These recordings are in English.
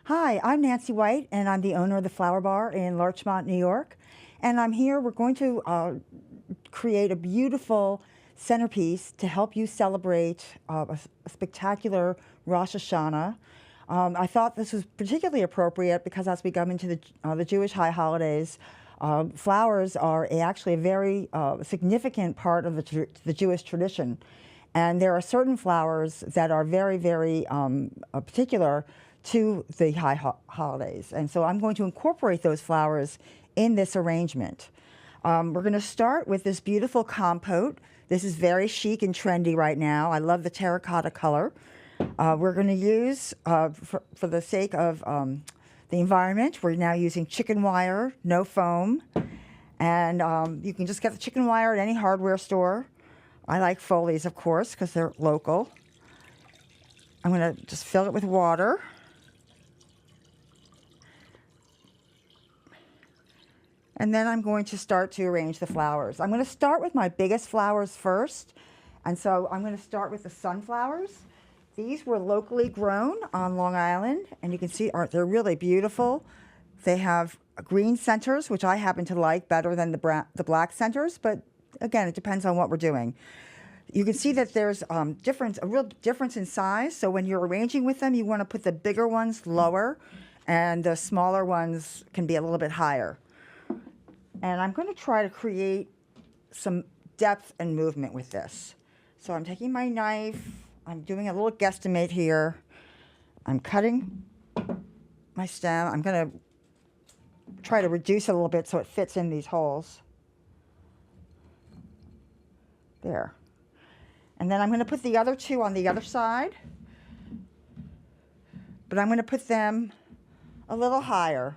Hi, I'm Nancy White, and I'm the owner of the Flower Bar in Larchmont, New York. And I'm here, we're going to create a beautiful centerpiece to help you celebrate a spectacular Rosh Hashanah. I thought this was particularly appropriate because as we come into the Jewish high holidays, flowers are actually a very significant part of the Jewish tradition. And there are certain flowers that are very, very particular to the holidays. And so I'm going to incorporate those flowers in this arrangement. We're going to start with this beautiful compote. This is very chic and trendy right now. I love the terracotta color. We're going to use, for the sake of the environment, we're now using chicken wire, no foam. And you can just get the chicken wire at any hardware store. I like Foley's, of course, because they're local. I'm going to just fill it with water. And then I'm going to start to arrange the flowers. I'm going to start with my biggest flowers first. And so I'm going to start with the sunflowers. These were locally grown on Long Island. And you can see they're really beautiful. They have green centers, which I happen to like better than the black centers. But again, it depends on what we're doing. You can see that there's a real difference in size. So when you're arranging with them, you want to put the bigger ones lower. And the smaller ones can be a little bit higher. And I'm going to try to create some depth and movement with this. So I'm taking my knife. I'm doing a little guesstimate here. I'm cutting my stem. I'm going to try to reduce it a little bit so it fits in these holes. There. And then I'm going to put the other two on the other side. But I'm going to put them a little higher.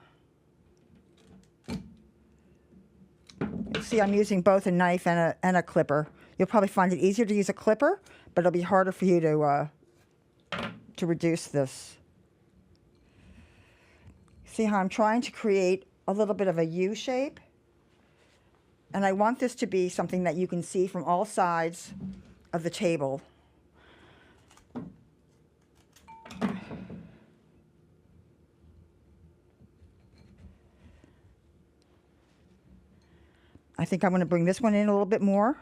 You'll see I'm using both a knife and a clipper. You'll probably find it easier to use a clipper, but it'll be harder for you to reduce this. See how I'm trying to create a little bit of a U shape? And I want this to be something that you can see from all sides of the table. I think I'm going to bring this one in a little bit more.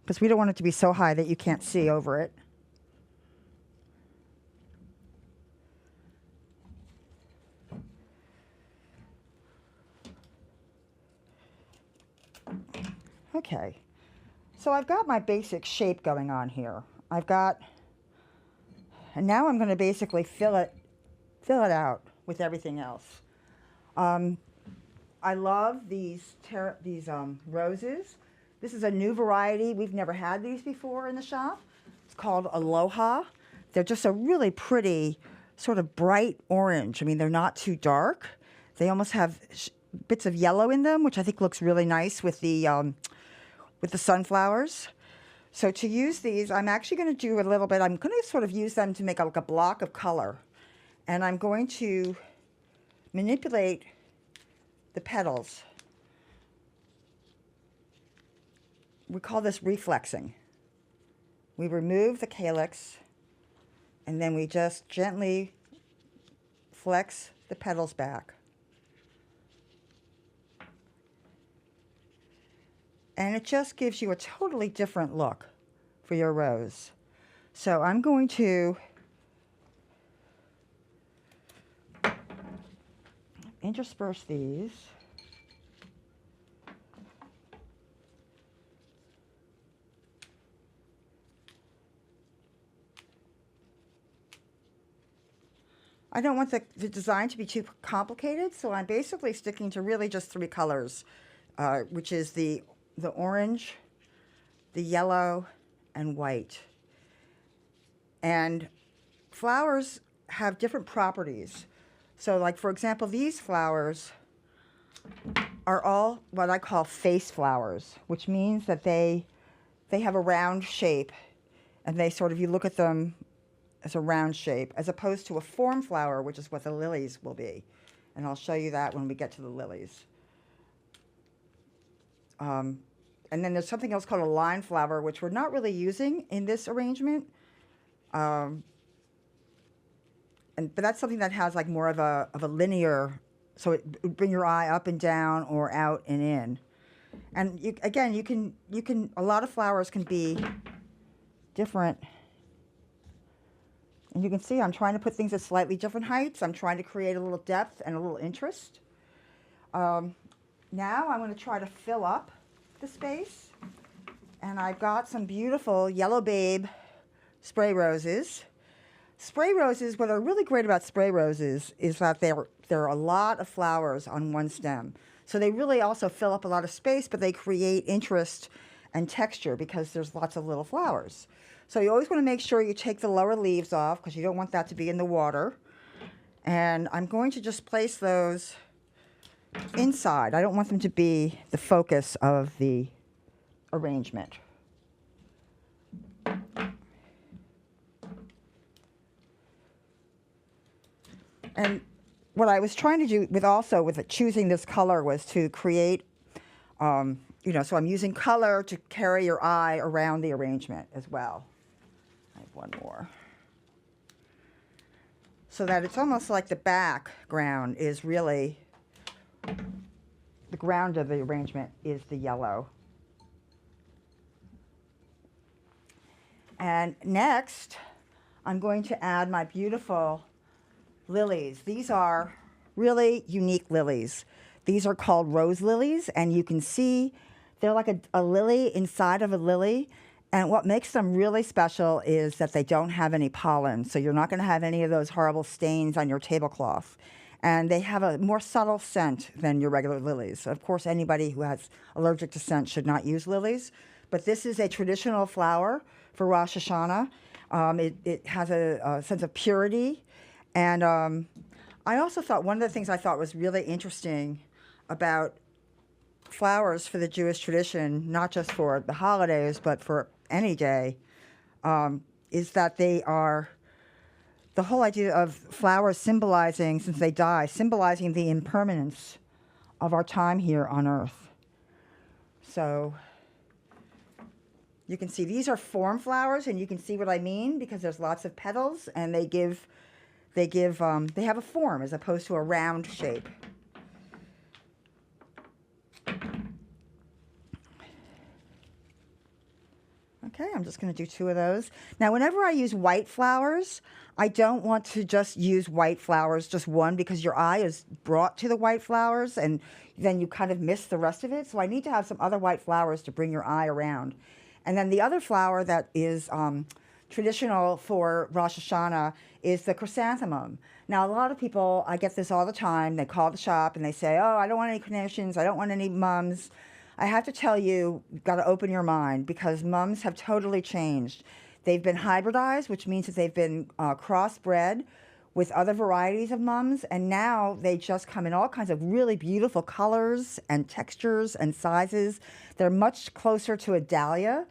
Because we don't want it to be so high that you can't see over it. Okay, so I've got my basic shape going on here. And now I'm going to basically fill it out with everything else. I love these roses. This is a new variety. We've never had these before in the shop. It's called Aloha. They're just a really pretty, sort of bright orange. I mean, they're not too dark. They almost have bits of yellow in them, which I think looks really nice with the sunflowers. So to use these, I'm actually going to do a little bit. I'm going to sort of use them to make like a block of color. And I'm going to manipulate the petals. We call this reflexing. We remove the calyx, and then we just gently flex the petals back. And it just gives you a totally different look for your rose. So I'm going to intersperse these. I don't want the design to be too complicated, so I'm basically sticking to really just 3 colors, which is the orange, the yellow, and white. And flowers have different properties. So like, for example, these flowers are all what I call face flowers, which means that they have a round shape, and they sort of, you look at them as a round shape, as opposed to a form flower, which is what the lilies will be. And I'll show you that when we get to the lilies. and then there's something else called a line flower, which we're not really using in this arrangement. But that's something that has like more of a linear, so it would bring your eye up and down or out and in. And again, you can a lot of flowers can be different. And you can see I'm trying to put things at slightly different heights. I'm trying to create a little depth and a little interest. Now I'm going to try to fill up the space. And I've got some beautiful Yellow Babe spray roses. Spray roses, what are really great about spray roses is that there are a lot of flowers on one stem. So they really also fill up a lot of space, but they create interest and texture because there's lots of little flowers. So you always want to make sure you take the lower leaves off because you don't want that to be in the water. And I'm going to just place those inside. I don't want them to be the focus of the arrangement. And what I was trying to do with choosing this color was to create, so I'm using color to carry your eye around the arrangement as well. I have one more. So that it's almost like the background is really, the ground of the arrangement is the yellow. And next, I'm going to add my beautiful lilies. These are really unique lilies. These are called rose lilies, and you can see they're like a lily inside of a lily. And what makes them really special is that they don't have any pollen, so you're not going to have any of those horrible stains on your tablecloth. And they have a more subtle scent than your regular lilies. Of course, anybody who has allergic to scent should not use lilies. But this is a traditional flower for Rosh Hashanah. It has a sense of purity. And I also thought one of the things I thought was really interesting about flowers for the Jewish tradition, not just for the holidays, but for any day, is that they are the whole idea of flowers symbolizing, since they die, symbolizing the impermanence of our time here on Earth. So you can see these are form flowers, and you can see what I mean because there's lots of petals, and they have a form as opposed to a round shape. Okay, I'm just going to do 2 of those. Now, whenever I use white flowers, I don't want to just use white flowers, just one, because your eye is brought to the white flowers, and then you kind of miss the rest of it. So I need to have some other white flowers to bring your eye around. And then the other flower that is traditional for Rosh Hashanah is the chrysanthemum. Now, a lot of people, I get this all the time, they call the shop and they say, oh, I don't want any carnations, I don't want any mums. I have to tell you, you've got to open your mind because mums have totally changed. They've been hybridized, which means that they've been crossbred with other varieties of mums, and now they just come in all kinds of really beautiful colors and textures and sizes. They're much closer to a dahlia,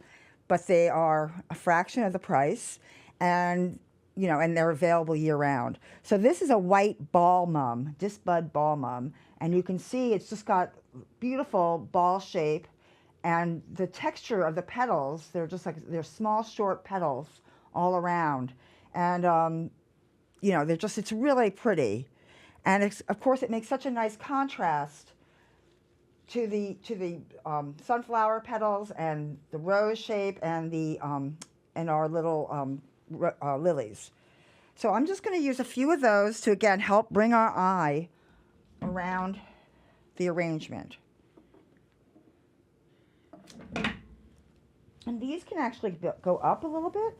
but they are a fraction of the price, and and they're available year-round. So this is a white ball mum, disbud ball mum, and you can see it's just got beautiful ball shape, and the texture of the petals, they're small, short petals all around, and it's really pretty, and of course it makes such a nice contrast to the sunflower petals and the rose shape and our little lilies. So I'm just going to use a few of those to again help bring our eye around the arrangement. And these can actually go up a little bit.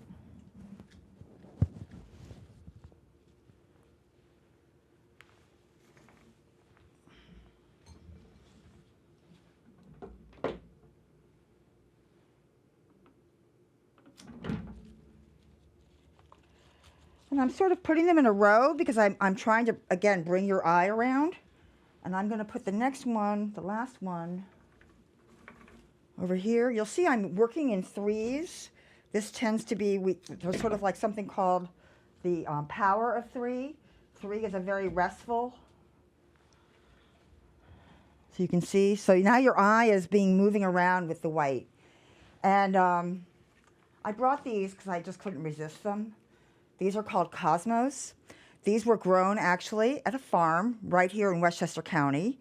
And I'm sort of putting them in a row because I'm trying to, again, bring your eye around. And I'm going to put the next one, the last one, over here. You'll see I'm working in 3s. This tends to be, there's sort of like something called the power of 3. 3 is a very restful. So So you can see. So now your eye is moving around with the white. And I brought these because I just couldn't resist them. These are called Cosmos. These were grown actually at a farm right here in Westchester County.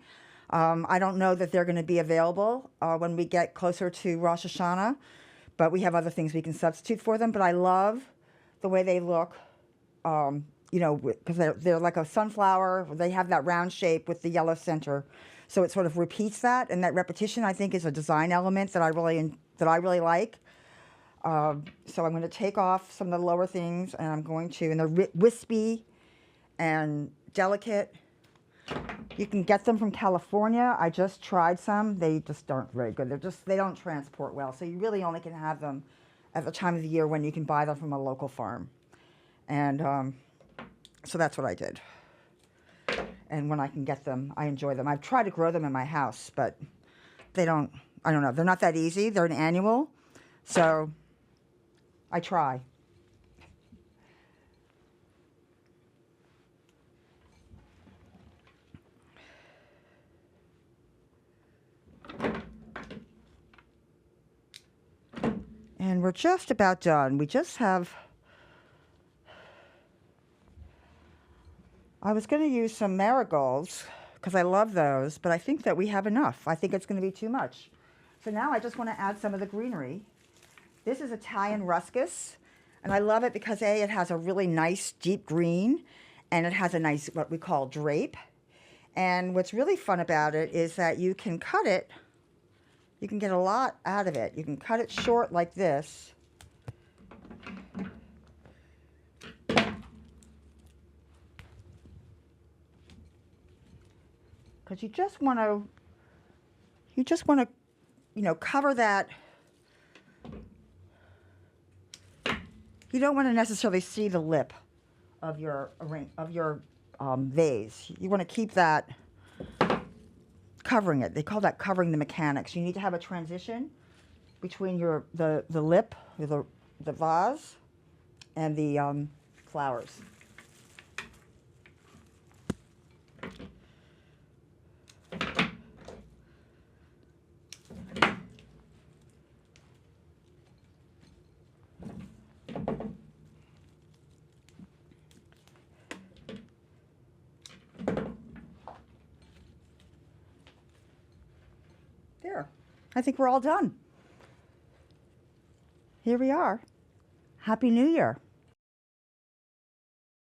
I don't know that they're going to be available when we get closer to Rosh Hashanah, but we have other things we can substitute for them. But I love the way they look, you know, because they're like a sunflower. They have that round shape with the yellow center. So it sort of repeats that, and that repetition, I think, is a design element that I really like. So I'm going to take off some of the lower things, and I'm going to, and they're wispy and delicate. You can get them from California. I just tried some. They just aren't very good. They don't transport well. So you really only can have them at the time of the year when you can buy them from a local farm. And so that's what I did. And when I can get them, I enjoy them. I've tried to grow them in my house, but I don't know. They're not that easy. They're an annual. So I try. And we're just about done. We just have... I was going to use some marigolds because I love those, but I think that we have enough. I think it's going to be too much. So now I just want to add some of the greenery. This is Italian ruscus, and I love it because A, it has a really nice deep green, and it has a nice, what we call drape. And what's really fun about it is that you can cut it, you can get a lot out of it. You can cut it short like this. Because you just want to, you know, cover that. You don't want to necessarily see the lip of your vase. You want to keep that covering it. They call that covering the mechanics. You need to have a transition between the lip, the vase, and the flowers. There. I think we're all done. Here we are. Happy New Year.